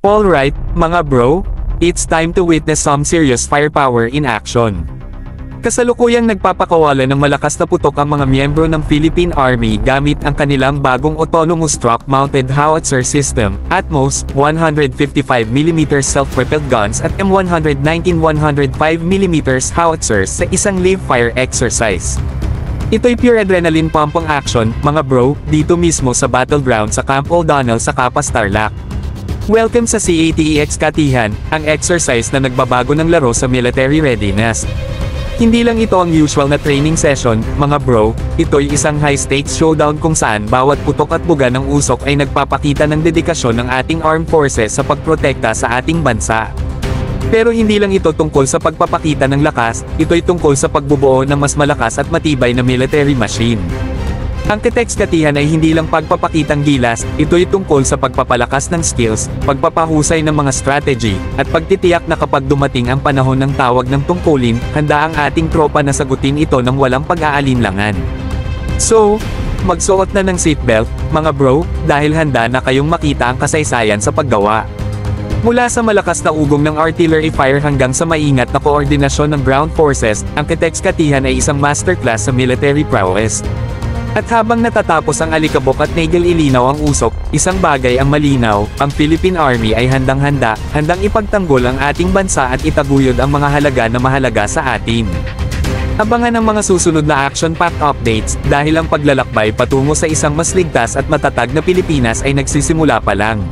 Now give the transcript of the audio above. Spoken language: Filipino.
Alright, mga bro, it's time to witness some serious firepower in action. Kasalukuyang nagpapakawala ng malakas na putok ang mga miyembro ng Philippine Army gamit ang kanilang bagong autonomous truck-mounted howitzer system, Atmos, 155mm self-propelled guns at M119 105mm howitzers sa isang live fire exercise. Ito'y pure adrenaline pumping action, mga bro, dito mismo sa battleground sa Camp O'Donnell sa Capas Tarlac. Welcome sa CATEX Katihan, ang exercise na nagbabago ng laro sa military readiness. Hindi lang ito ang usual na training session, mga bro, ito'y isang high-stakes showdown kung saan bawat putok at buga ng usok ay nagpapakita ng dedikasyon ng ating armed forces sa pagprotekta sa ating bansa. Pero hindi lang ito tungkol sa pagpapakita ng lakas, ito'y tungkol sa pagbubuo ng mas malakas at matibay na military machine. Ang KATEX Katihan ay hindi lang pagpapakitang gilas, ito'y tungkol sa pagpapalakas ng skills, pagpapahusay ng mga strategy, at pagtitiyak na kapag dumating ang panahon ng tawag ng tungkulin, handa ang ating tropa na sagutin ito ng walang pag-aalinlangan. So, magsuot na ng seatbelt, mga bro, dahil handa na kayong makita ang kasaysayan sa paggawa. Mula sa malakas na ugong ng artillery fire hanggang sa maingat na koordinasyon ng ground forces, ang KATEX Katihan ay isang masterclass sa military prowess. At habang natatapos ang alikabok at nigil-ilinaw ang usok, isang bagay ang malinaw, ang Philippine Army ay handang-handa, handang ipagtanggol ang ating bansa at itaguyod ang mga halaga na mahalaga sa atin. Abangan ang mga susunod na action-packed updates, dahil ang paglalakbay patungo sa isang mas ligtas at matatag na Pilipinas ay nagsisimula pa lang.